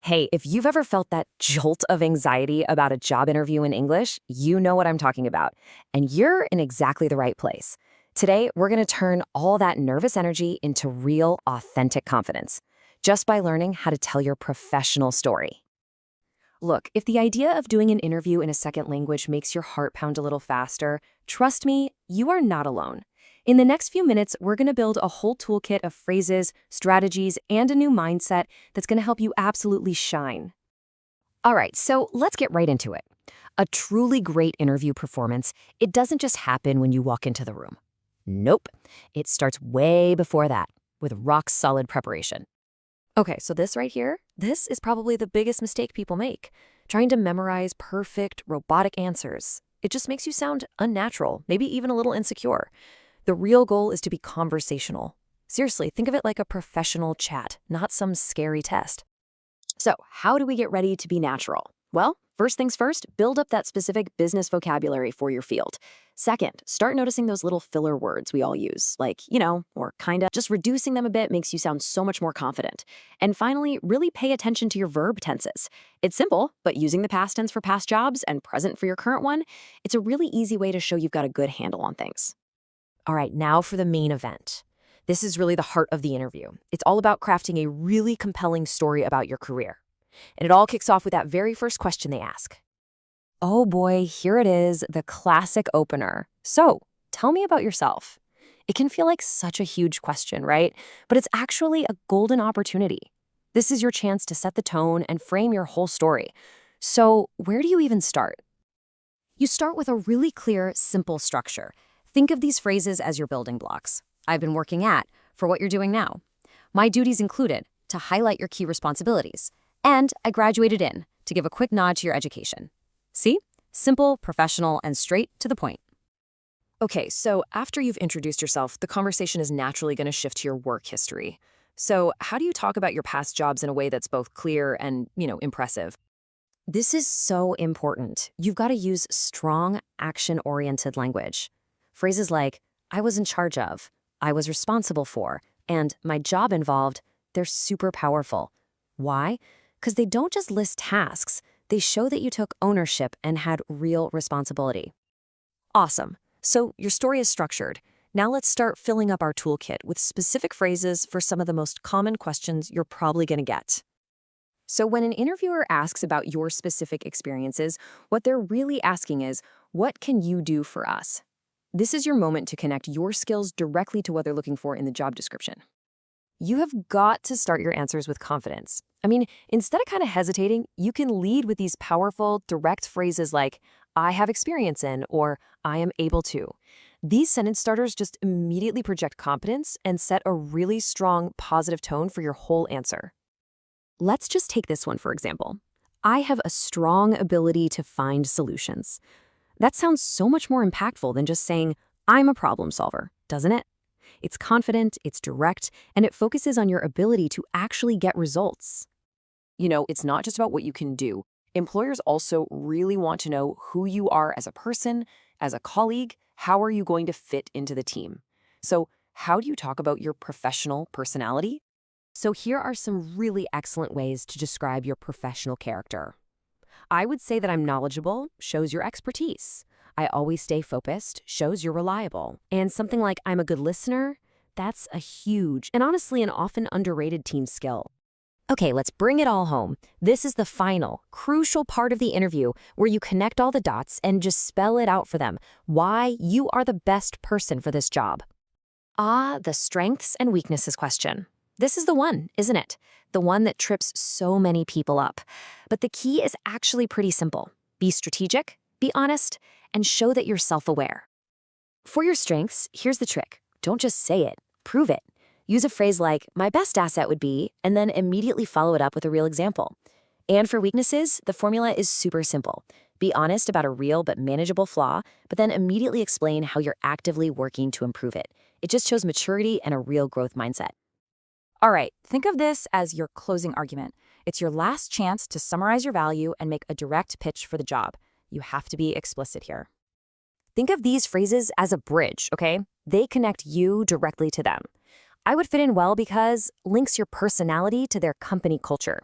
Hey, if you've ever felt that jolt of anxiety about a job interview in English, you know what I'm talking about. And you're in exactly the right place. Today, we're going to turn all that nervous energy into real, authentic confidence, just by learning how to tell your professional story. Look, if the idea of doing an interview in a second language makes your heart pound a little faster, trust me, you are not alone. In the next few minutes, we're going to build a whole toolkit of phrases, strategies, and a new mindset that's going to help you absolutely shine. All right, so let's get right into it. A truly great interview performance, it doesn't just happen when you walk into the room. Nope, it starts way before that, with rock-solid preparation. Okay, so this right here, this is probably the biggest mistake people make. Trying to memorize perfect, robotic answers. It just makes you sound unnatural, maybe even a little insecure. The real goal is to be conversational. Seriously, think of it like a professional chat, not some scary test. So, how do we get ready to be natural? Well, first things first, build up that specific business vocabulary for your field. Second, start noticing those little filler words we all use, like, or kinda. Just reducing them a bit makes you sound so much more confident. And finally, really pay attention to your verb tenses. It's simple, but using the past tense for past jobs and present for your current one, it's a really easy way to show you've got a good handle on things. All right, now for the main event. This is really the heart of the interview. It's all about crafting a really compelling story about your career. And it all kicks off with that very first question they ask. Oh boy, here it is, the classic opener. So, tell me about yourself. It can feel like such a huge question, right? But it's actually a golden opportunity. This is your chance to set the tone and frame your whole story. So, where do you even start? You start with a really clear, simple structure. Think of these phrases as your building blocks. I've been working at, for what you're doing now. My duties included, to highlight your key responsibilities. And I graduated in, to give a quick nod to your education. See? Simple, professional, and straight to the point. Okay, so after you've introduced yourself, the conversation is naturally going to shift to your work history. So how do you talk about your past jobs in a way that's both clear and, impressive? This is so important. You've got to use strong, action-oriented language. Phrases like, I was in charge of, I was responsible for, and my job involved, they're super powerful. Why? Because they don't just list tasks, they show that you took ownership and had real responsibility. Awesome. So your story is structured. Now let's start filling up our toolkit with specific phrases for some of the most common questions you're probably going to get. So when an interviewer asks about your specific experiences, what they're really asking is, what can you do for us? This is your moment to connect your skills directly to what they're looking for in the job description. You have got to start your answers with confidence. I mean, instead of kind of hesitating, you can lead with these powerful, direct phrases like, I have experience in, or I am able to. These sentence starters just immediately project competence and set a really strong, positive tone for your whole answer. Let's just take this one, for example. I have a strong ability to find solutions. That sounds so much more impactful than just saying, I'm a problem solver, doesn't it? It's confident, it's direct, and it focuses on your ability to actually get results. It's not just about what you can do. Employers also really want to know who you are as a person, as a colleague. How are you going to fit into the team? So, how do you talk about your professional personality? So here are some really excellent ways to describe your professional character. I would say that I'm knowledgeable, shows your expertise. I always stay focused, shows you're reliable. And something like I'm a good listener, that's a huge and honestly an often underrated team skill. Okay, let's bring it all home. This is the final, crucial part of the interview where you connect all the dots and just spell it out for them, why you are the best person for this job. The strengths and weaknesses question. This is the one, isn't it? The one that trips so many people up. But the key is actually pretty simple. Be strategic, be honest, and show that you're self-aware. For your strengths, here's the trick. Don't just say it, prove it. Use a phrase like, my best asset would be, and then immediately follow it up with a real example. And for weaknesses, the formula is super simple. Be honest about a real but manageable flaw, but then immediately explain how you're actively working to improve it. It just shows maturity and a real growth mindset. All right, think of this as your closing argument. It's your last chance to summarize your value and make a direct pitch for the job. You have to be explicit here. Think of these phrases as a bridge, okay? They connect you directly to them. I would fit in well because links your personality to their company culture.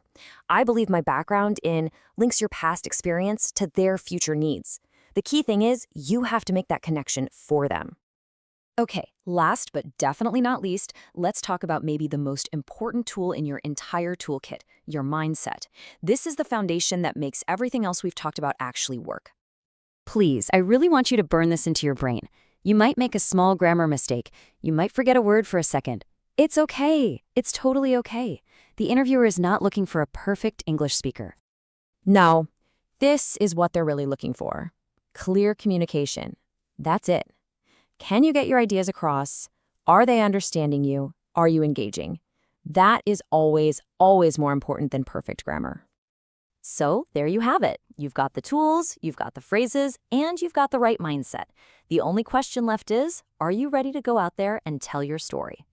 I believe my background in links your past experience to their future needs. The key thing is you have to make that connection for them. Okay, last but definitely not least, let's talk about maybe the most important tool in your entire toolkit, your mindset. This is the foundation that makes everything else we've talked about actually work. Please, I really want you to burn this into your brain. You might make a small grammar mistake. You might forget a word for a second. It's okay. It's totally okay. The interviewer is not looking for a perfect English speaker. No, this is what they're really looking for. Clear communication. That's it. Can you get your ideas across? Are they understanding you? Are you engaging? That is always, always more important than perfect grammar. So there you have it. You've got the tools, you've got the phrases, and you've got the right mindset. The only question left is, are you ready to go out there and tell your story?